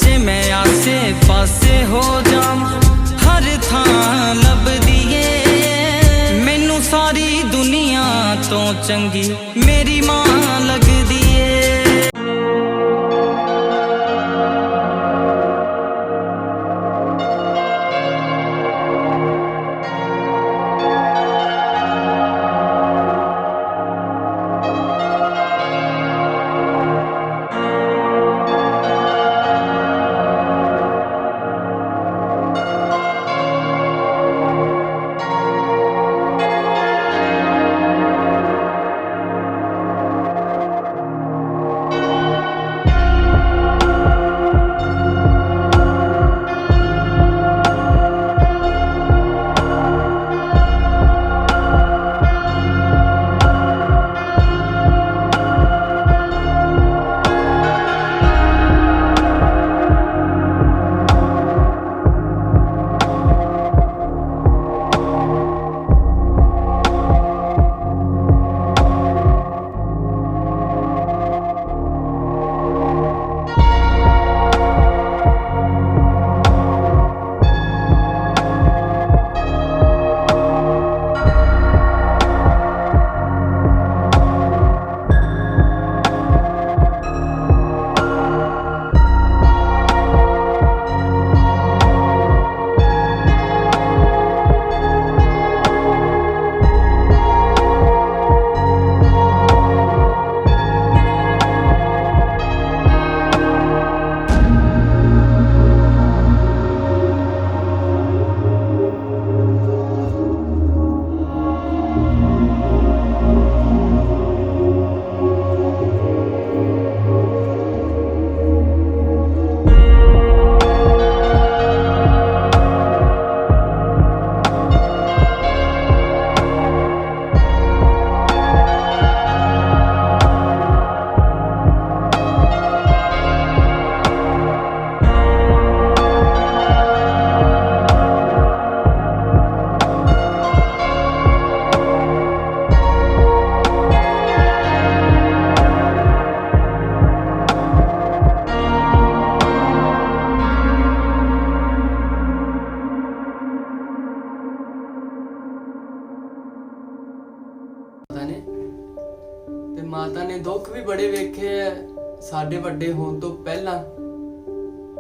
जे मैं आसे पासे हो जावां हर थां लभदी ए मैनू सारी दुनिया तो चंगी मेरी मां लगदी ए। ਤੇ ਮਾਤਾ ਨੇ ਦੁੱਖ ਵੀ ਬੜੇ ਵੇਖੇ ਐ ਸਾਡੇ ਵੱਡੇ ਹੋਣ ਤੋਂ ਪਹਿਲਾਂ।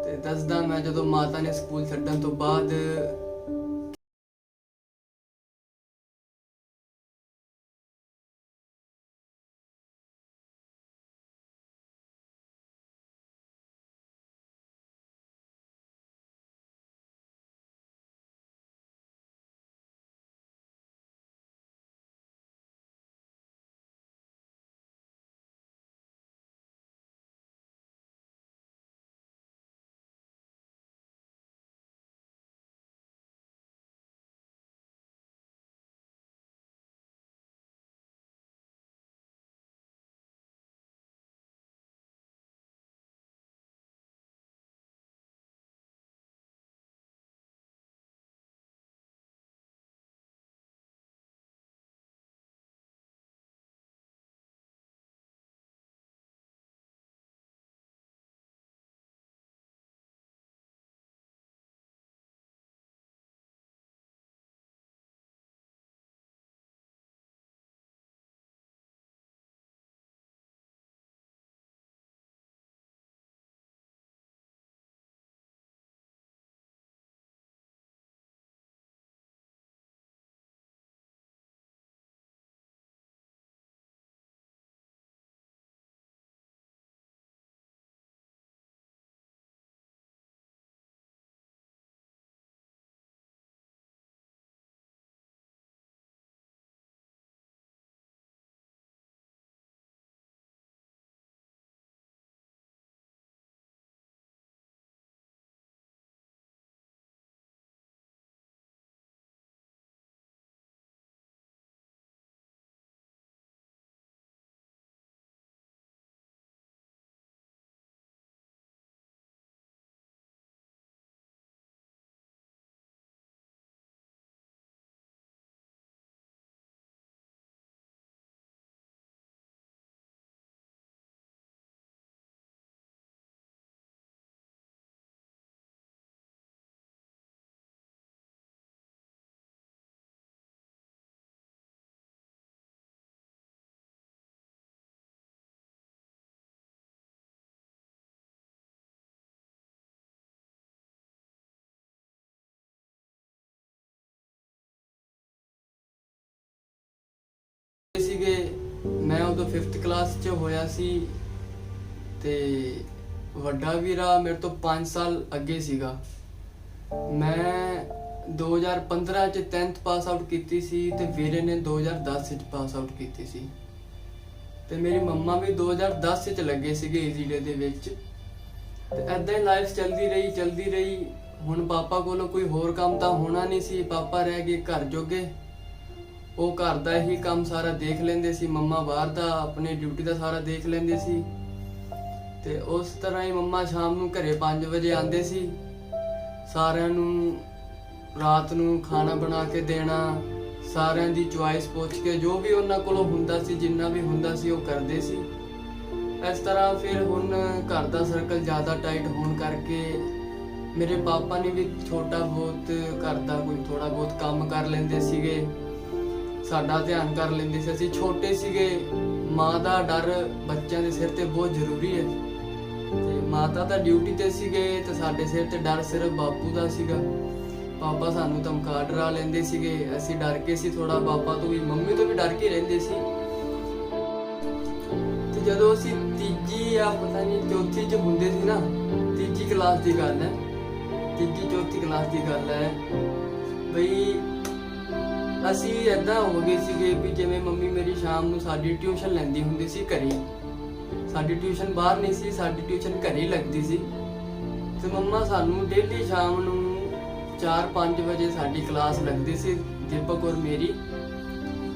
ਤੇ ਦੱਸਦਾ ਮੈਂ ਜਦੋਂ ਮਾਤਾ ਨੇ ਸਕੂਲ ਛੱਡਣ ਤੋਂ ਬਾਅਦ ਉਦੋਂ 5th ਕਲਾਸ 'ਚ ਹੋਇਆ ਸੀ ਤੇ ਵੱਡਾ ਵੀਰਾ ਮੇਰੇ ਤੋਂ 5 ਸਾਲ ਅੱਗੇ ਸੀਗਾ। ਮੈਂ 2015 ਚ 10th ਪਾਸ ਆਊਟ ਕੀਤੀ ਸੀ ਤੇ ਵੀਰੇ ਨੇ 2010 ਚ ਪਾਸ ਆਊਟ ਕੀਤੀ ਸੀ ਤੇ ਮੇਰੀ ਮੰਮਾ ਵੀ 2010 ਚ ਲੱਗੇ ਸੀਗੇ ਈਜ਼ੀਡੇ ਦੇ ਵਿੱਚ। ਤੇ ਏਦਾਂ ਹੀ ਲਾਈਫ ਚੱਲਦੀ ਰਹੀ। ਹੁਣ ਪਾਪਾ ਕੋਲੋਂ ਕੋਈ ਹੋਰ ਕੰਮ ਤਾਂ ਹੋਣਾ ਨਹੀਂ ਸੀ, ਪਾਪਾ ਰਹਿ ਗਏ ਘਰ ਜੋਗੇ। ਉਹ ਘਰ ਦਾ ਹੀ ਕੰਮ ਸਾਰਾ ਦੇਖ ਲੈਂਦੇ ਸੀ, ਮੰਮਾ ਬਾਹਰ ਦਾ ਆਪਣੀ ਡਿਊਟੀ ਦਾ ਸਾਰਾ ਦੇਖ ਲੈਂਦੇ ਸੀ। ਤੇ ਉਸ ਤਰ੍ਹਾਂ ਹੀ ਮੰਮਾ ਸ਼ਾਮ ਨੂੰ ਘਰੇ 5 ਵਜੇ ਆਉਂਦੇ ਸੀ, ਸਾਰਿਆਂ ਨੂੰ ਰਾਤ ਨੂੰ ਖਾਣਾ ਬਣਾ ਕੇ ਦੇਣਾ, ਸਾਰਿਆਂ ਦੀ ਚੁਆਇਸ ਪੁੱਛ ਕੇ ਜੋ ਵੀ ਉਹਨਾਂ ਕੋਲੋਂ ਹੁੰਦਾ ਸੀ, ਜਿੰਨਾ ਵੀ ਹੁੰਦਾ ਸੀ ਉਹ ਕਰਦੇ ਸੀ। ਇਸ ਤਰ੍ਹਾਂ ਫਿਰ ਹੁਣ ਘਰ ਦਾ ਸਰਕਲ ਜ਼ਿਆਦਾ ਟਾਈਟ ਹੋਣ ਕਰਕੇ ਮੇਰੇ ਪਾਪਾ ਨੇ ਵੀ ਛੋਟਾ ਬਹੁਤ ਘਰ ਦਾ ਕੋਈ ਥੋੜਾ ਬਹੁਤ ਕੰਮ ਕਰ ਲੈਂਦੇ ਸੀਗੇ, ਸਾਡਾ ਧਿਆਨ ਕਰ ਲੈਂਦੇ ਸੀ। ਅਸੀਂ ਛੋਟੇ ਸੀਗੇ, ਮਾਂ ਦਾ ਡਰ ਬੱਚਿਆਂ ਦੇ ਸਿਰ ਤੇ ਬਹੁਤ ਜ਼ਰੂਰੀ ਹੈ ਤੇ ਮਾਤਾ ਤਾਂ ਡਿਊਟੀ ਤੇ ਸੀਗੇ ਤੇ ਸਾਡੇ ਸਿਰ ਤੇ ਡਰ ਸਿਰਫ ਬਾਪੂ ਦਾ ਸੀਗਾ। ਪਾਪਾ ਸਾਨੂੰ ਧਮਕਾ ਡਰਾ ਲੈਂਦੇ ਸੀਗੇ, ਅਸੀਂ ਡਰ ਕੇ ਸੀ ਥੋੜਾ ਪਾਪਾ ਤੋਂ ਵੀ, ਮੰਮੀ ਤੋਂ ਵੀ ਡਰ ਕੇ ਰਹਿੰਦੇ ਸੀ। ਤੇ ਜਦੋਂ ਅਸੀਂ ਤੀਜੀ ਜਾਂ ਪਤਾ ਨਹੀਂ ਚੌਥੀ ਚ ਹੁੰਦੇ ਸੀ ਨਾ, ਤੀਜੀ ਕਲਾਸ ਦੀ ਗੱਲ ਹੈ, ਤੀਜੀ ਚੌਥੀ ਕਲਾਸ ਦੀ ਗੱਲ ਹੈ ਬਈ, ਅਸੀਂ ਏਦਾਂ ਹੋ ਗਏ ਸੀਗੇ ਵੀ ਜਿਵੇਂ ਮੰਮੀ ਮੇਰੀ ਸ਼ਾਮ ਨੂੰ ਸਾਡੀ ਟਿਊਸ਼ਨ ਲੈਂਦੀ ਹੁੰਦੀ ਸੀ ਘਰੇ। ਸਾਡੀ ਟਿਊਸ਼ਨ ਬਾਹਰ ਨਹੀਂ ਸੀ, ਸਾਡੀ ਟਿਊਸ਼ਨ ਘਰੇ ਹੀ ਲੱਗਦੀ ਸੀ ਤੇ ਮੰਮਾ ਸਾਨੂੰ ਡੇਲੀ ਸ਼ਾਮ ਨੂੰ 4-5 ਵਜੇ ਸਾਡੀ ਕਲਾਸ ਲੱਗਦੀ ਸੀ, ਦੀਪਕ ਔਰ ਮੇਰੀ।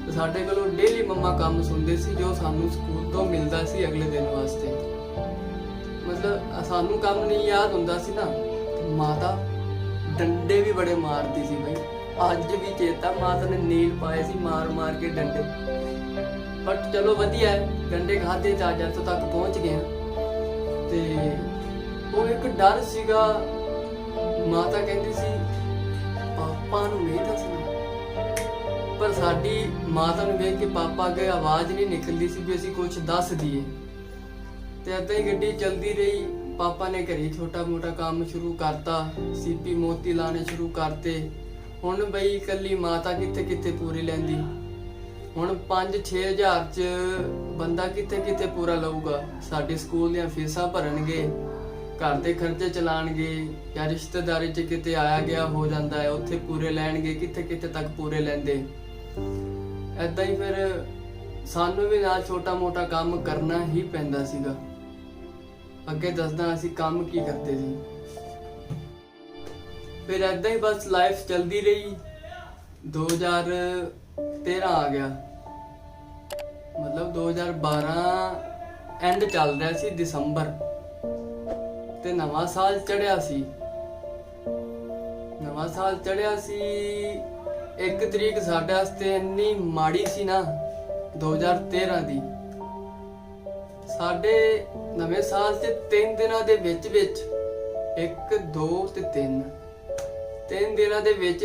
ਤੇ ਸਾਡੇ ਕੋਲੋਂ ਡੇਲੀ ਮੰਮਾ ਕੰਮ ਸੁਣਦੇ ਸੀ ਜੋ ਸਾਨੂੰ ਸਕੂਲ ਤੋਂ ਮਿਲਦਾ ਸੀ ਅਗਲੇ ਦਿਨ ਵਾਸਤੇ। ਮਤਲਬ ਸਾਨੂੰ ਕੰਮ ਨਹੀਂ ਯਾਦ ਹੁੰਦਾ ਸੀ ਨਾ, ਮਾਤਾ ਡੰਡੇ ਵੀ ਬੜੇ ਮਾਰਦੀ ਸੀ ਬਈ। ਅੱਜ ਵੀ ਚੇਤਾ, ਮਾਤਾ ਨੇ ਨੀਲ ਪਾਏ ਸੀ ਮਾਰ ਕੇ ਡੰਡੇ। ਬਟ ਚਲੋ ਵਧੀਆ ਹੈ, ਡੰਡੇ ਖਾਦੇ ਚ ਅੱਜ ਇੱਥੋਂ ਤੱਕ ਪਹੁੰਚ ਗਏ। ਤੇ ਉਹ ਇੱਕ ਡਰ ਸੀਗਾ, ਮਾਤਾ ਕਹਿੰਦੀ ਸੀ ਪਾਪਾ ਨੂੰ ਨਹੀਂ ਦੱਸਣਾ, ਪਰ ਸਾਡੀ ਮਾਤਾ ਨੂੰ ਵੇਖ ਕੇ ਪਾਪਾ ਅੱਗੇ ਆਵਾਜ਼ ਨਹੀਂ ਨਿਕਲਦੀ ਸੀ ਵੀ ਅਸੀਂ ਕੁਝ ਦੱਸ ਦਈਏ। ਤੇ ਏਦਾਂ ਹੀ ਗੱਡੀ ਚੱਲਦੀ ਰਹੀ। ਪਾਪਾ ਨੇ ਘਰੇ ਛੋਟਾ ਮੋਟਾ ਕੰਮ ਸ਼ੁਰੂ ਕਰਤਾ, ਸੀਪੀ ਮੋਤੀ ਲਾਣੇ ਸ਼ੁਰੂ ਕਰਤੇ। ਹੁਣ ਬਈ ਇਕੱਲੀ ਮਾਤਾ ਕਿੱਥੇ ਪੂਰੀ ਲੈਂਦੀ। ਹੁਣ 5-6 ਹਜ਼ਾਰ ਚ ਬੰਦਾ ਕਿੱਥੇ ਪੂਰਾ ਲਊਗਾ। ਸਾਡੇ ਸਕੂਲ ਦੀਆਂ ਫੀਸਾਂ ਭਰਨਗੇ, ਘਰ ਦੇ ਖਰਚੇ ਚਲਾਣਗੇ, ਜਾਂ ਰਿਸ਼ਤੇਦਾਰੀ ਚ ਕਿਤੇ ਆਇਆ ਗਿਆ ਹੋ ਜਾਂਦਾ ਹੈ ਉੱਥੇ ਪੂਰੇ ਲੈਣਗੇ, ਕਿੱਥੇ ਤੱਕ ਪੂਰੇ ਲੈਂਦੇ। ਏਦਾਂ ਹੀ ਫਿਰ ਸਾਨੂੰ ਵੀ ਨਾਲ ਛੋਟਾ ਮੋਟਾ ਕੰਮ ਕਰਨਾ ਹੀ ਪੈਂਦਾ ਸੀਗਾ। ਅੱਗੇ ਦੱਸਦਾ ਅਸੀਂ ਕੰਮ ਕੀ ਕਰਦੇ ਸੀ। ਫਿਰ ਏਦਾਂ ਹੀ ਬਸ ਲਾਈਫ ਚੱਲਦੀ ਰਹੀ। 2013 ਆ ਗਿਆ, ਮਤਲਬ 2012 ਐਂਡ ਚੱਲ ਰਿਹਾ ਸੀ, ਦਸੰਬਰ, ਤੇ ਨਵਾਂ ਸਾਲ ਚੜਿਆ ਸੀ। 1 ਤਰੀਕ ਸਾਡੇ ਵਾਸਤੇ ਇੰਨੀ ਮਾੜੀ ਸੀ ਨਾ 2013 ਦੀ। ਸਾਡੇ ਨਵੇਂ ਸਾਲ ਤੇ 3 ਦਿਨਾਂ ਦੇ ਵਿੱਚ 1, 2 ਤੇ 3 ਦਿਨਾਂ ਦੇ ਵਿੱਚ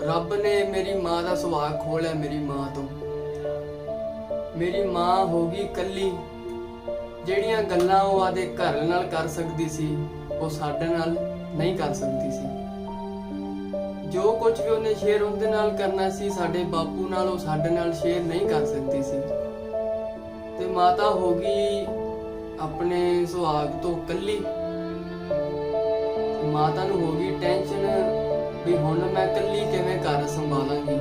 ਰੱਬ ਨੇ ਮੇਰੀ ਮਾਂ ਦਾ ਸੁਭਾਗ ਖੋਲਿਆ। ਮੇਰੀ ਮਾਂ ਤੋਂ ਮੇਰੀ ਮਾਂ ਹੋ ਗਈ ਇਕੱਲੀ। ਜਿਹੜੀਆਂ ਗੱਲਾਂ ਉਹ ਆਦੇ ਘਰ ਨਾਲ ਕਰ ਸਕਦੀ ਸੀ ਉਹ ਸਾਡੇ ਨਾਲ ਨਹੀਂ ਕਰ ਸਕਦੀ ਸੀ। ਜੋ ਕੁਝ ਵੀ ਉਹਨੇ ਸ਼ੇਅਰ ਉਹਦੇ ਨਾਲ ਕਰਨਾ ਸੀ, ਸਾਡੇ ਬਾਪੂ ਨਾਲ ਉਹ ਸਾਡੇ ਨਾਲ ਸ਼ੇਅਰ ਨਹੀਂ ਕਰ ਸਕਦੀ ਸੀ। ਤੇ ਮਾਤਾ ਹੋ ਗਈ ਆਪਣੇ ਸੁਹਾਗ ਤੋਂ ਇਕੱਲੀ। ਮਾਤਾ ਨੂੰ ਹੋ ਗਈ ਟੈਨਸ਼ਨ ਵੀ ਹੁਣ ਮੈਂ ਇਕੱਲੀ ਕਿਵੇਂ ਘਰ ਸੰਭਾਲਾਂਗੀ।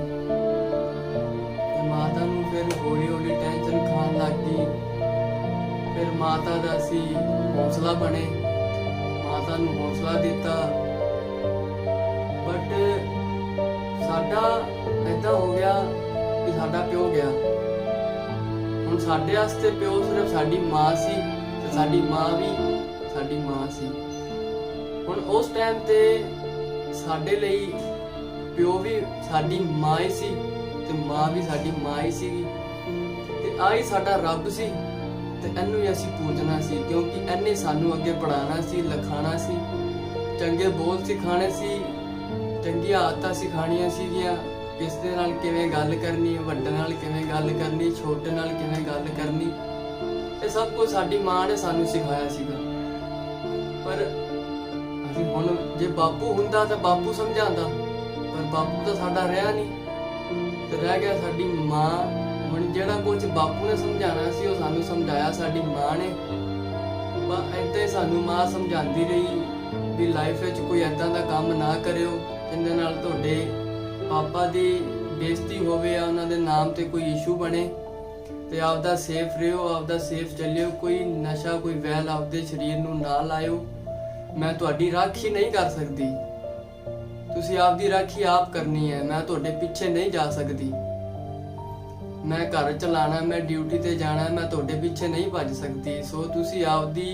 ਤੇ ਮਾਤਾ ਨੂੰ ਫਿਰ ਹੌਲੀ ਟੈਨਸ਼ਨ ਖਾਣ ਲੱਗ ਗਈ। ਫਿਰ ਮਾਤਾ ਦਾ ਅਸੀਂ ਹੌਸਲਾ ਬਣੇ, ਮਾਤਾ ਨੂੰ ਹੌਸਲਾ ਦਿੱਤਾ। ਬਟ ਸਾਡਾ ਏਦਾਂ ਹੋ ਗਿਆ ਕਿ ਸਾਡਾ ਪਿਓ ਗਿਆ। ਹੁਣ ਸਾਡੇ ਵਾਸਤੇ ਪਿਓ ਸਿਰਫ ਸਾਡੀ ਮਾਂ ਸੀ ਤੇ ਸਾਡੀ ਮਾਂ ਵੀ ਸਾਡੀ ਮਾਂ ਸੀ। ਹੁਣ ਉਸ ਟਾਈਮ ਤੇ ਸਾਡੇ ਲਈ ਪਿਓ ਵੀ ਸਾਡੀ ਮਾਂ ਹੀ ਸੀ ਤੇ ਮਾਂ ਵੀ ਸਾਡੀ ਮਾਂ ਹੀ ਸੀਗੀ। ਤੇ ਆਹੀ ਸਾਡਾ ਰੱਬ ਸੀ ਤੇ ਇਹਨੂੰ ਹੀ ਅਸੀਂ ਪੂਜਣਾ ਸੀ, ਕਿਉਂਕਿ ਇਹਨੇ ਸਾਨੂੰ ਅੱਗੇ ਪੜ੍ਹਾਉਣਾ ਸੀ, ਲਿਖਾਉਣਾ ਸੀ, ਚੰਗੇ ਬੋਲ ਸਿਖਾਉਣੇ ਸੀ, ਚੰਗੀਆਂ ਆਦਤਾਂ ਸਿਖਾਉਣੀਆਂ ਸੀਗੀਆਂ। ਕਿਸ ਦੇ ਨਾਲ ਕਿਵੇਂ ਗੱਲ ਕਰਨੀ, ਵੱਡੇ ਨਾਲ ਕਿਵੇਂ ਗੱਲ ਕਰਨੀ, ਛੋਟੇ ਨਾਲ ਕਿਵੇਂ ਗੱਲ ਕਰਨੀ, ਇਹ ਸਭ ਕੁਝ ਸਾਡੀ ਮਾਂ ਨੇ ਸਾਨੂੰ ਸਿਖਾਇਆ ਸੀਗਾ। ਪਰ ਅਸੀਂ ਹੁਣ ਜੇ ਬਾਪੂ ਹੁੰਦਾ ਤਾਂ ਬਾਪੂ ਸਮਝਾਉਂਦਾ, ਪਰ ਬਾਪੂ ਤਾਂ ਸਾਡਾ ਰਿਹਾ ਨਹੀਂ ਤੇ ਰਹਿ ਗਿਆ ਸਾਡੀ ਮਾਂ ਹੁਣ ਜਿਹੜਾ ਕੁਝ ਬਾਪੂ ਨੇ ਸਮਝਾਉਣਾ ਸੀ ਉਹ ਸਾਨੂੰ ਸਮਝਾਇਆ ਸਾਡੀ ਮਾਂ ਨੇ। ਬਸ ਏਦਾਂ ਹੀ ਸਾਨੂੰ ਮਾਂ ਸਮਝਾਉਂਦੀ ਰਹੀ ਵੀ ਲਾਈਫ ਵਿੱਚ ਕੋਈ ਏਦਾਂ ਦਾ ਕੰਮ ਨਾ ਕਰਿਓ ਜਿਹਦੇ ਨਾਲ ਤੁਹਾਡੇ ਪਾਪਾ ਦੀ ਬੇਇੱਜ਼ਤੀ ਹੋਵੇ ਜਾਂ ਉਹਨਾਂ ਦੇ ਨਾਮ ਤੇ ਕੋਈ ਇਸ਼ੂ ਬਣੇ, ਤੇ ਆਪਦਾ ਸੇਫ ਰਹੋ, ਆਪਦਾ ਸੇਫ ਚੱਲਿਓ, ਕੋਈ ਨਸ਼ਾ ਕੋਈ ਵੈਲ ਆਪਦੇ ਸਰੀਰ ਨੂੰ ਨਾ ਲਾਇਓ। ਮੈਂ ਤੁਹਾਡੀ ਰਾਖੀ ਨਹੀਂ ਕਰ ਸਕਦੀ, ਤੁਸੀਂ ਆਪਦੀ ਰਾਖੀ ਆਪ ਕਰਨੀ ਹੈ, ਮੈਂ ਤੁਹਾਡੇ ਪਿੱਛੇ ਨਹੀਂ ਜਾ ਸਕਦੀ। ਮੈਂ ਘਰ ਚਲਾਣਾ, ਮੈਂ ਡਿਊਟੀ ਤੇ ਜਾਣਾ, ਮੈਂ ਤੁਹਾਡੇ ਪਿੱਛੇ ਨਹੀਂ ਭੱਜ ਸਕਦੀ। ਸੋ ਤੁਸੀਂ ਆਪਦੀ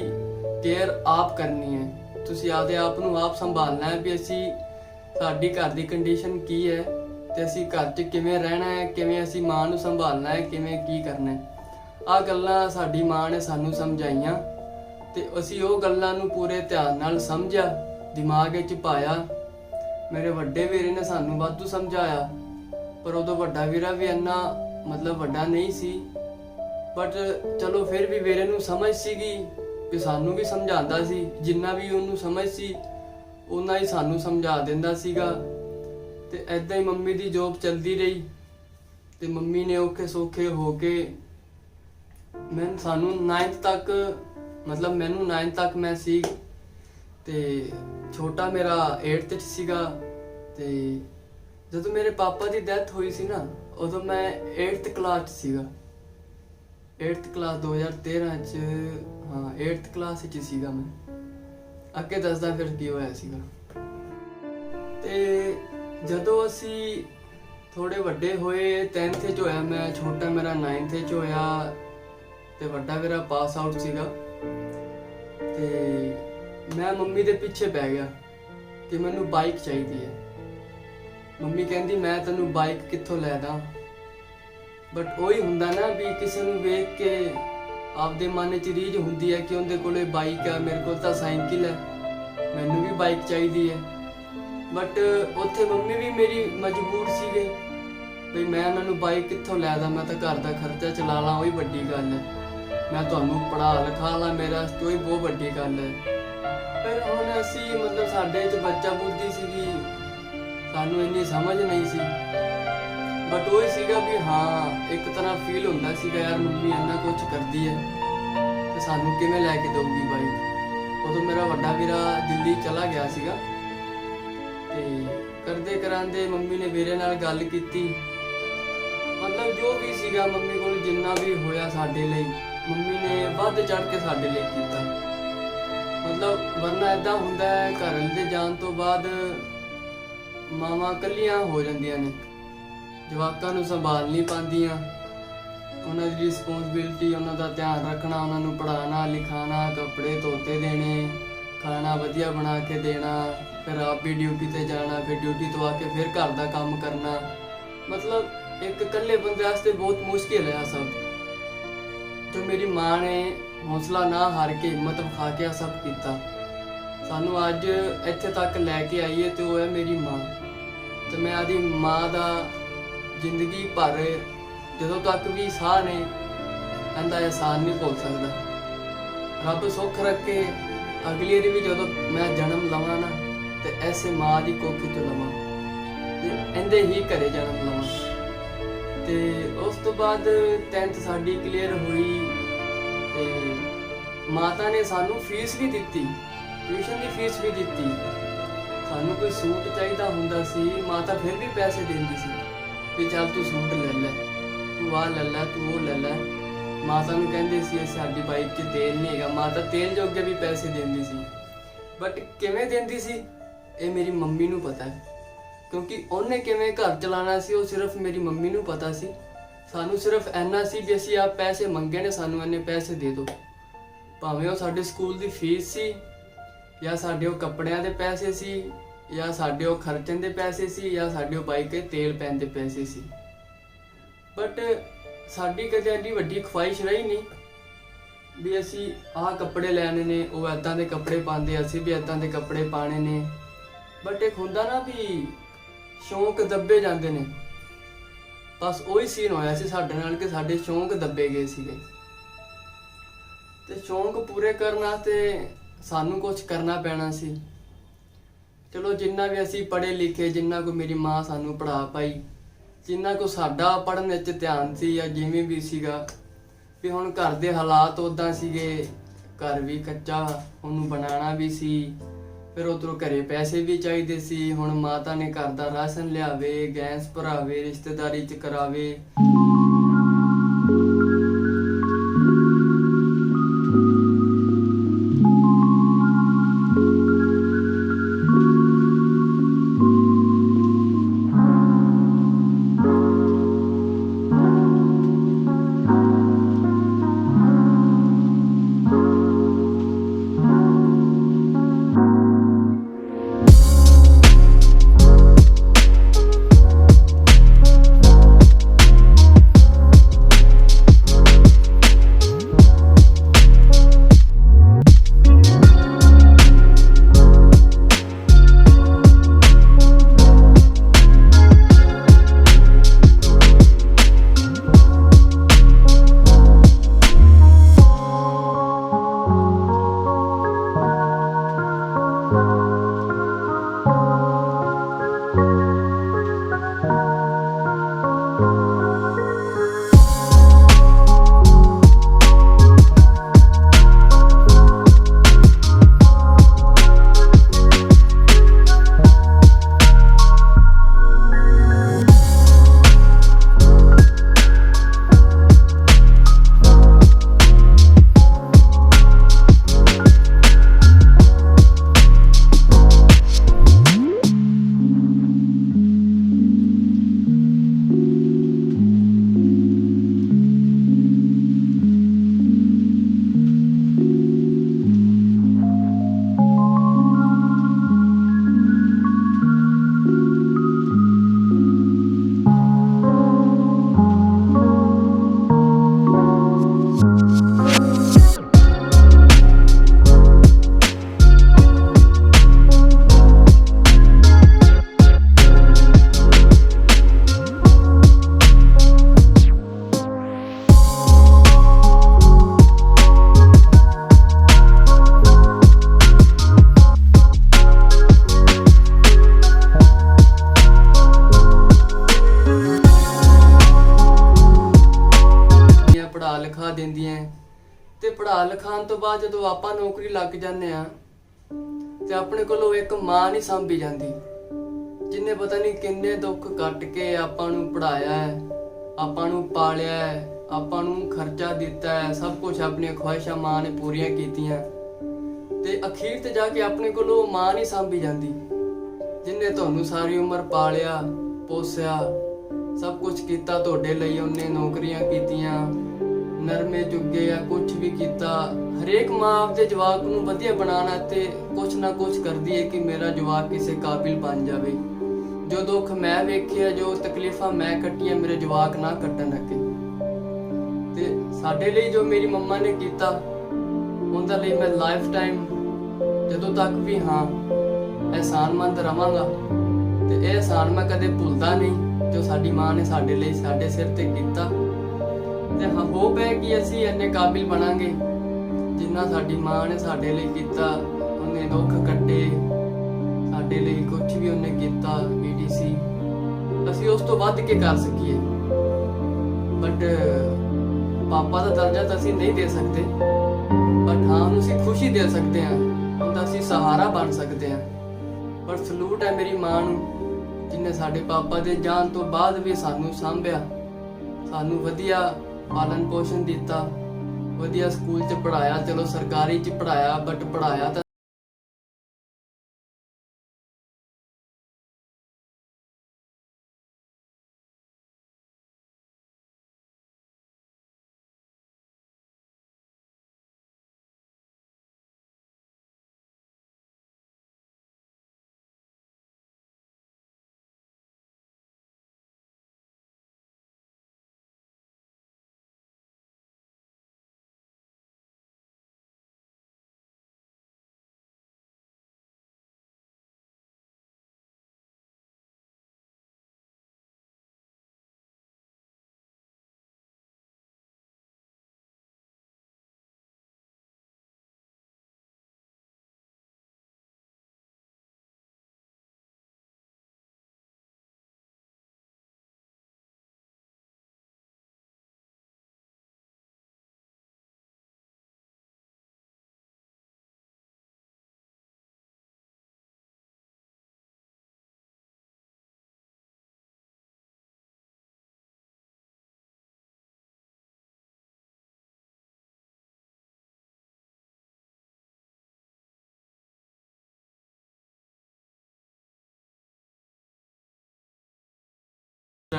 ਕੇਅਰ ਆਪ ਕਰਨੀ ਹੈ, ਤੁਸੀਂ ਆਪਦੇ ਆਪ ਨੂੰ ਆਪ ਸੰਭਾਲਣਾ ਹੈ ਵੀ ਅਸੀਂ ਸਾਡੀ ਘਰ ਦੀ ਕੰਡੀਸ਼ਨ ਕੀ ਹੈ ਤੇ ਅਸੀਂ ਘਰ 'ਚ ਕਿਵੇਂ ਰਹਿਣਾ ਹੈ, ਕਿਵੇਂ ਅਸੀਂ ਮਾਂ ਨੂੰ ਸੰਭਾਲਣਾ ਹੈ, ਕਿਵੇਂ ਕੀ ਕਰਨਾ ਹੈ। ਆਹ ਗੱਲਾਂ ਸਾਡੀ ਮਾਂ ਨੇ ਸਾਨੂੰ ਸਮਝਾਈਆਂ ਤੇ ਅਸੀਂ ਉਹ ਗੱਲਾਂ ਨੂੰ ਪੂਰੇ ਧਿਆਨ ਨਾਲ ਸਮਝਿਆ, ਦਿਮਾਗ ਵਿੱਚ ਪਾਇਆ। ਮੇਰੇ ਵੱਡੇ ਵੀਰੇ ਨੇ ਸਾਨੂੰ ਵਾਧੂ ਸਮਝਾਇਆ, ਪਰ ਉਦੋਂ ਵੱਡਾ ਵੀਰਾ ਵੀ ਇੰਨਾ ਮਤਲਬ ਵੱਡਾ ਨਹੀਂ ਸੀ, ਬਟ ਚਲੋ ਫਿਰ ਵੀ ਵੀਰੇ ਨੂੰ ਸਮਝ ਸੀਗੀ ਕਿ ਸਾਨੂੰ ਵੀ ਸਮਝਾਉਂਦਾ ਸੀ, ਜਿੰਨਾ ਵੀ ਉਹਨੂੰ ਸਮਝ ਸੀ ਉਨਾ ਹੀ ਸਾਨੂੰ ਸਮਝਾ ਦਿੰਦਾ ਸੀਗਾ। ਤੇ ਐਦਾਂ ਹੀ ਮੰਮੀ ਦੀ ਜੋਬ ਚੱਲਦੀ ਰਹੀ ਤੇ ਮੰਮੀ ਨੇ ਔਖੇ ਸੌਖੇ ਹੋ ਕੇ ਸਾਨੂੰ 9th ਤੱਕ ਮਤਲਬ ਮੈਨੂੰ 9th ਤੱਕ ਮੈਂ ਸੀ ਤੇ ਛੋਟਾ ਮੇਰਾ 8th 'ਚ ਸੀਗਾ। ਤੇ ਜਦੋਂ ਮੇਰੇ ਪਾਪਾ ਦੀ ਡੈਥ ਹੋਈ ਸੀ ਨਾ ਉਦੋਂ ਮੈਂ 8th ਕਲਾਸ 'ਚ ਸੀਗਾ, 8th ਕਲਾਸ 2013 'ਚ, ਹਾਂ 8th ਕਲਾਸ 'ਚ ਸੀਗਾ ਮੈਂ। ਅੱਗੇ ਦੱਸਦਾ ਫਿਰ ਕੀ ਹੋਇਆ ਸੀਗਾ। ਤੇ ਜਦੋਂ ਅਸੀਂ ਥੋੜੇ ਵੱਡੇ ਹੋਏ 10th 'ਚ ਹੋਇਆ ਮੈਂ, ਛੋਟਾ ਮੇਰਾ 9th 'ਚ ਹੋਇਆ ਤੇ ਵੱਡਾ ਮੇਰਾ ਪਾਸ ਆਊਟ ਸੀਗਾ। ਤੇ ਮੈਂ ਮੰਮੀ ਦੇ ਪਿੱਛੇ ਪੈ ਗਿਆ ਕਿ ਮੈਨੂੰ ਬਾਈਕ ਚਾਹੀਦੀ ਹੈ। ਮੰਮੀ ਕਹਿੰਦੀ ਮੈਂ ਤੈਨੂੰ ਬਾਈਕ ਕਿੱਥੋਂ ਲੈ ਦਾਂ, ਬਟ ਉਹੀ ਹੁੰਦਾ ਨਾ ਵੀ ਕਿਸੇ ਨੂੰ ਵੇਖ ਕੇ ਆਪਦੇ ਮਨ 'ਚ ਰੀਝ ਹੁੰਦੀ ਹੈ ਕਿ ਉਹਦੇ ਕੋਲੇ ਬਾਈਕ ਹੈ, ਮੇਰੇ ਕੋਲ ਤਾਂ ਸਾਈਕਲ ਹੈ, ਮੈਨੂੰ ਵੀ ਬਾਈਕ ਚਾਹੀਦੀ ਹੈ। ਬਟ ਉੱਥੇ ਮੰਮੀ ਵੀ ਮੇਰੀ ਮਜਬੂਰ ਸੀਗੇ ਵੀ ਮੈਂ ਉਹਨਾਂ ਨੂੰ ਬਾਈਕ ਕਿੱਥੋਂ ਲੈ ਦਾਂ, ਮੈਂ ਤਾਂ ਘਰ ਦਾ ਖਰਚਾ ਚਲਾ ਲਾਂ, ਉਹੀ ਵੱਡੀ ਗੱਲ ਹੈ, ਮੈਂ ਤੁਹਾਨੂੰ ਪੜ੍ਹਾ ਲਿਖਾ ਲਾਂ, ਮੇਰਾ ਵਾਸਤੇ ਉਹੀ ਬਹੁਤ ਵੱਡੀ ਗੱਲ ਹੈ। ਪਰ ਹੁਣ ਅਸੀਂ ਮਤਲਬ ਸਾਡੇ 'ਚ ਬੱਚਾ ਬੁੱਧੀ ਸੀਗੀ, ਸਾਨੂੰ ਇੰਨੀ ਸਮਝ ਨਹੀਂ ਸੀ, ਬਟ ਉਹ ਸੀਗਾ ਵੀ ਹਾਂ ਇੱਕ ਤਰ੍ਹਾਂ ਫੀਲ ਹੁੰਦਾ ਸੀਗਾ ਯਾਰ ਮੰਮੀ ਇੰਨਾ ਕੁਝ ਕਰਦੀ ਹੈ ਤੇ ਸਾਨੂੰ ਕਿਵੇਂ ਲੈ ਕੇ ਦਊਗੀ ਬਾਈਕ। ਉਦੋਂ ਮੇਰਾ ਵੱਡਾ ਵੀਰਾ ਦਿੱਲੀ ਚਲਾ ਗਿਆ ਸੀਗਾ ਤੇ ਕਰਦੇ ਕਰਾਂਦੇ ਮੰਮੀ ਨੇ ਵੀਰੇ ਨਾਲ ਗੱਲ ਕੀਤੀ, ਮਤਲਬ ਜੋ ਵੀ ਸੀਗਾ ਮੰਮੀ ਕੋਲ ਜਿੰਨਾ ਵੀ ਹੋਇਆ ਸਾਡੇ ਲਈ ਮੰਮੀ ਨੇ ਵੱਧ ਚੜ ਕੇ ਸਾਡੇ ਲਈ ਕੀਤਾ। ਮਤਲਬ ਵਰਨਾ ਏਦਾਂ ਹੁੰਦਾ ਹੈ ਘਰ ਦੇ ਜਾਣ ਤੋਂ ਬਾਅਦ ਮਾਵਾਂ ਇਕੱਲੀਆਂ ਹੋ ਜਾਂਦੀਆਂ ਨੇ, ਜਵਾਕਾਂ ਨੂੰ ਸੰਭਾਲ ਨਹੀਂ ਪਾਉਂਦੀਆਂ, ਉਹਨਾਂ ਦੀ ਰਿਸਪੌਂਸਿਬਿਲਟੀ, ਉਹਨਾਂ ਦਾ ਧਿਆਨ ਰੱਖਣਾ, ਉਹਨਾਂ ਨੂੰ ਪੜ੍ਹਾਉਣਾ ਲਿਖਾਉਣਾ, ਕੱਪੜੇ ਧੋਤੇ ਦੇਣੇ, ਖਾਣਾ ਵਧੀਆ ਬਣਾ ਕੇ ਦੇਣਾ, ਫਿਰ ਆਪ ਵੀ ਡਿਊਟੀ ਤੇ ਜਾਣਾ, ਫਿਰ ਡਿਊਟੀ ਤੋਂ ਆ ਕੇ ਫਿਰ ਘਰ ਦਾ ਕੰਮ ਕਰਨਾ। ਮਤਲਬ ਇੱਕ ਇਕੱਲੇ ਬੰਦੇ ਵਾਸਤੇ ਬਹੁਤ ਮੁਸ਼ਕਿਲ ਹੈ ਸਭ। ਜੋ ਮੇਰੀ ਮਾਂ ਨੇ ਹੌਸਲਾ ਨਾ ਹਾਰ ਕੇ ਹਿੰਮਤ ਵਿਖਾ ਕੇ ਸਭ ਕੀਤਾ, ਸਾਨੂੰ ਅੱਜ ਇੱਥੇ ਤੱਕ ਲੈ ਕੇ ਆਈ ਹੈ ਤੇ ਉਹ ਹੈ ਮੇਰੀ ਮਾਂ। ਤੇ ਮੈਂ ਆਦੀ ਮਾਂ ਦਾ ਜ਼ਿੰਦਗੀ ਭਰ ਜਦੋਂ ਤੱਕ ਵੀ ਸਾਹ ਨੇ ਇਹਦਾ ਅਹਿਸਾਨ ਨਹੀਂ ਭੁੱਲ ਸਕਦਾ। ਰੱਬ ਸੁੱਖ ਰੱਖੇ ਅਗਲੀ ਵਾਰੀ ਵੀ ਜਦੋਂ ਮੈਂ ਜਨਮ ਲਵਾਂ ਨਾ ਤੇ ਐਸੇ ਮਾਂ ਦੀ ਕੋਖੀ ਤੋਂ ਲਵਾਂ ਤੇ ਇਹਦੇ ਹੀ ਘਰੇ ਜਨਮ ਲਵਾਂ। ਤੇ ਉਸ ਤੋਂ ਬਾਅਦ 10th ਸਾਡੀ ਕਲੀਅਰ ਹੋਈ ਤੇ ਮਾਤਾ ਨੇ ਸਾਨੂੰ ਫੀਸ ਵੀ ਦਿੱਤੀ, ਟਿਊਸ਼ਨ ਦੀ ਫੀਸ ਵੀ ਦਿੱਤੀ। ਸਾਨੂੰ ਕੋਈ ਸੂਟ ਚਾਹੀਦਾ ਹੁੰਦਾ ਸੀ, ਮਾਤਾ ਫਿਰ ਵੀ ਪੈਸੇ ਦਿੰਦੀ ਸੀ ਵੀ ਚੱਲ ਤੂੰ ਸੂਟ ਲੈ ਲੈ, ਤੂੰ ਆਹ ਲੈ ਲੈ, ਤੂੰ ਉਹ ਲੈ ਲੈ। ਮਾਤਾ ਨੂੰ ਕਹਿੰਦੇ ਸੀ ਸਾਡੀ ਬਾਈਕ 'ਚ ਤੇਲ ਨਹੀਂ ਹੈਗਾ, ਮਾਤਾ ਤੇਲ ਜੋਗੇ ਵੀ ਪੈਸੇ ਦਿੰਦੀ ਸੀ। ਬਟ ਕਿਵੇਂ ਦਿੰਦੀ ਸੀ ਇਹ ਮੇਰੀ ਮੰਮੀ ਨੂੰ ਪਤਾ ਹੈ, ਕਿਉਂਕਿ ਉਹਨੇ ਕਿਵੇਂ ਘਰ ਚਲਾਉਣਾ ਸੀ ਉਹ ਸਿਰਫ ਮੇਰੀ ਮੰਮੀ ਨੂੰ ਪਤਾ ਸੀ। ਸਾਨੂੰ ਸਿਰਫ ਇੰਨਾ ਸੀ ਵੀ ਅਸੀਂ ਆਪ ਪੈਸੇ ਮੰਗੇ ਨੇ, ਸਾਨੂੰ ਇੰਨੇ ਪੈਸੇ ਦੇ ਦਿਓ, ਭਾਵੇਂ ਉਹ ਸਾਡੇ ਸਕੂਲ ਦੀ ਫੀਸ ਸੀ ਜਾਂ ਸਾਡੇ ਉਹ ਕੱਪੜਿਆਂ ਦੇ ਪੈਸੇ ਸੀ ਜਾਂ ਸਾਡੇ ਉਹ ਖਰਚਣ ਦੇ ਪੈਸੇ ਸੀ ਜਾਂ ਸਾਡੇ ਉਹ ਬਾਈਕ 'ਤੇ ਤੇਲ ਪੈਣ ਦੇ ਪੈਸੇ ਸੀ। ਬਟ ਸਾਡੀ ਕਦੇ ਇੰਨੀ ਵੱਡੀ ਖੁਆਇਸ਼ ਰਹੀ ਨਹੀਂ ਵੀ ਅਸੀਂ ਆਹ ਕੱਪੜੇ ਲੈਣੇ ਨੇ, ਉਹ ਇੱਦਾਂ ਦੇ ਕੱਪੜੇ ਪਾਉਂਦੇ, ਅਸੀਂ ਵੀ ਇੱਦਾਂ ਦੇ ਕੱਪੜੇ ਪਾਣੇ ਨੇ। ਬਟ ਇੱਕ ਹੁੰਦਾ ਨਾ ਵੀ ਸ਼ੌਂਕ ਦੱਬੇ ਜਾਂਦੇ ਨੇ, ਬਸ ਉਹੀ ਸੀਨ ਹੋਇਆ ਸੀ ਸਾਡੇ ਨਾਲ ਕਿ ਸਾਡੇ ਸ਼ੌਂਕ ਦੱਬੇ ਗਏ ਸੀਗੇ। ਤੇ ਸ਼ੌਂਕ ਪੂਰੇ ਕਰਨ ਵਾਸਤੇ ਸਾਨੂੰ ਕੁਝ ਕਰਨਾ ਪੈਣਾ ਸੀ। ਚਲੋ ਜਿੰਨਾ ਵੀ ਅਸੀਂ ਪੜ੍ਹੇ ਲਿਖੇ, ਜਿੰਨਾ ਕੋਈ ਮੇਰੀ ਮਾਂ ਸਾਨੂੰ ਪੜ੍ਹਾ ਪਾਈ, ਜਿੰਨਾ ਕੋ ਸਾਡਾ ਪੜ੍ਹਨ ਵਿੱਚ ਧਿਆਨ ਸੀ ਜਾਂ ਜਿਵੇਂ ਵੀ ਸੀਗਾ, ਵੀ ਹੁਣ ਘਰ ਦੇ ਹਾਲਾਤ ਉਦਾਂ ਸੀਗੇ, ਘਰ ਵੀ ਕੱਚਾ, ਉਹਨੂੰ ਬਣਾਉਣਾ ਵੀ ਸੀ, ਫਿਰ ਉਧਰੋਂ ਘਰੇ ਪੈਸੇ ਵੀ ਚਾਹੀਦੇ ਸੀ। ਹੁਣ ਮਾਤਾ ਨੇ ਘਰ ਦਾ ਰਾਸ਼ਨ ਲਿਆਵੇ, ਗੈਸ ਭਰਾਵੇ, ਰਿਸ਼ਤੇਦਾਰੀ ਚ ਕਰਾਵੇ। ਪੜ੍ਹਾ ਲਿਖਾ ਦਿੰਦੀਆਂ, ਤੇ ਪੜ੍ਹਾ ਲਿਖਾਉਣ ਤੋਂ ਬਾਅਦ ਜਦੋਂ ਆਪਾਂ ਨੌਕਰੀ ਲੱਗ ਜਾਂਦੇ ਆ ਤੇ ਆਪਣੇ ਕੋਲੋਂ ਇੱਕ ਮਾਂ ਨਹੀਂ ਸਾਂਭੀ ਜਾਂਦੀ, ਜਿੰਨੇ ਪਤਾ ਨਹੀਂ ਕਿੰਨੇ ਦੁੱਖ ਕੱਟ ਕੇ ਆਪਾਂ ਨੂੰ ਪੜ੍ਹਾਇਆ ਹੈ, ਆਪਾਂ ਨੂੰ ਪਾਲਿਆ ਹੈ, ਆਪਾਂ ਨੂੰ ਖਰਚਾ ਦਿੱਤਾ ਹੈ, ਸਭ ਕੁਝ ਆਪਣੀਆਂ ਖੁਆਇਸ਼ਾਂ ਮਾਂ ਨੇ ਪੂਰੀਆਂ ਕੀਤੀਆਂ, ਤੇ ਅਖੀਰ ਤੇ ਜਾ ਕੇ ਆਪਣੇ ਕੋਲੋਂ ਮਾਂ ਨਹੀਂ ਸਾਂਭੀ ਜਾਂਦੀ, ਜਿੰਨੇ ਤੁਹਾਨੂੰ ਸਾਰੀ ਉਮਰ ਪਾਲਿਆ ਪੋਸਿਆ, ਸਭ ਕੁਝ ਕੀਤਾ ਤੁਹਾਡੇ ਲਈ। ਉਹਨੇ ਨੌਕਰੀਆਂ ਕੀਤੀਆਂ, ਨਰਮੇ ਚੁੱਗੇ ਆ, ਕੁਝ ਵੀ ਕੀਤਾ। ਹਰੇਕ ਮਾਂ ਆਪਦੇ ਜਵਾਕ ਨੂੰ ਵਧੀਆ ਬਣਾਉਣਾ ਤੇ ਕੁਝ ਨਾ ਕੁਝ ਕਰਦੀ ਹੈ ਕਿ ਮੇਰਾ ਜਵਾਕ ਕਿਸੇ ਕਾਬਿਲ ਬਣ ਜਾਵੇ। ਜੋ ਦੁੱਖ ਮੈਂ ਵੇਖਿਆ, ਜੋ ਤਕਲੀਫਾਂ ਮੈਂ ਕੱਟੀਆਂ, ਮੇਰੇ ਜਵਾਕ ਨਾ ਕੱਟਣ ਅੱਗੇ। ਤੇ ਸਾਡੇ ਲਈ ਜੋ ਮੇਰੀ ਮੰਮਾ ਨੇ ਕੀਤਾ, ਉਹਦਾ ਲਈ ਮੈਂ ਲਾਈਫ ਟਾਈਮ ਜਦੋਂ ਤੱਕ ਵੀ ਅਹਿਸਾਨਮੰਦ ਰਵਾਂਗਾ, ਤੇ ਇਹ ਅਹਿਸਾਨ ਮੈਂ ਕਦੇ ਭੁੱਲਦਾ ਨਹੀਂ ਜੋ ਸਾਡੀ ਮਾਂ ਨੇ ਸਾਡੇ ਲਈ, ਸਾਡੇ ਸਿਰ ਤੇ ਕੀਤਾ। ਤੇ ਹੋਪ ਹੈ ਕਿ ਅਸੀਂ ਇੰਨੇ ਕਾਬਿਲ ਬਣਾਂਗੇ ਜਿੰਨਾ ਸਾਡੀ ਮਾਂ ਨੇ ਸਾਡੇ ਲਈ ਕੀਤਾ। ਉਹਨੇ ਦੁੱਖ ਕੱਟੇ ਸਾਡੇ ਲਈ, ਕੁਝ ਵੀ ਉਹਨੇ ਕੀਤਾ BTC, ਅਸੀਂ ਉਸ ਤੋਂ ਵੱਧ ਕੇ ਕਰ ਸਕੀਏ। ਬਟ ਪਾਪਾ ਦਾ ਦਰਜਾ ਤਾਂ ਅਸੀਂ ਨਹੀਂ ਦੇ ਸਕਦੇ, ਬਟ ਉਹਨੂੰ ਅਸੀਂ ਖੁਸ਼ੀ ਦੇ ਸਕਦੇ ਹਾਂ, ਉਹਦਾ ਅਸੀਂ ਸਹਾਰਾ ਬਣ ਸਕਦੇ ਹਾਂ। ਪਰ ਸਲੂਟ ਹੈ ਮੇਰੀ ਮਾਂ ਨੂੰ, ਜਿਨੇ ਸਾਡੇ ਪਾਪਾ ਦੇ ਜਾਣ ਤੋਂ ਬਾਅਦ ਵੀ ਸਾਨੂੰ ਸਾਂਭਿਆ, ਸਾਨੂੰ ਵਧੀਆ ਪਾਲਣ ਪੋਸ਼ਣ ਦਿੱਤਾ, ਵਧੀਆ ਸਕੂਲ 'ਚ ਪੜ੍ਹਾਇਆ। ਚਲੋ ਸਰਕਾਰੀ 'ਚ ਪੜ੍ਹਾਇਆ, ਬਟ ਪੜ੍ਹਾਇਆ ਤਾਂ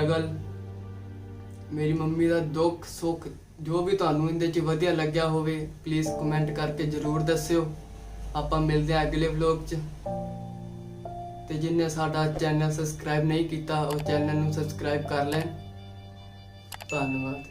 ਸਟਰਗਲ, ਮੇਰੀ ਮੰਮੀ ਦਾ ਦੁੱਖ ਸੁੱਖ, ਜੋ ਵੀ ਤੁਹਾਨੂੰ ਇਹਦੇ 'ਚ ਵਧੀਆ ਲੱਗਿਆ ਹੋਵੇ ਪਲੀਜ਼ ਕਮੈਂਟ ਕਰਕੇ ਜ਼ਰੂਰ ਦੱਸਿਓ। ਆਪਾਂ ਮਿਲਦੇ ਹਾਂ ਅਗਲੇ ਵਲੌਗ 'ਚ। ਤੇ ਜਿਨਨੇ ਸਾਡਾ ਚੈਨਲ ਸਬਸਕ੍ਰਾਈਬ ਨਹੀਂ ਕੀਤਾ ਉਹ ਚੈਨਲ ਨੂੰ ਸਬਸਕ੍ਰਾਈਬ ਕਰ ਲੈਣ। ਧੰਨਵਾਦ।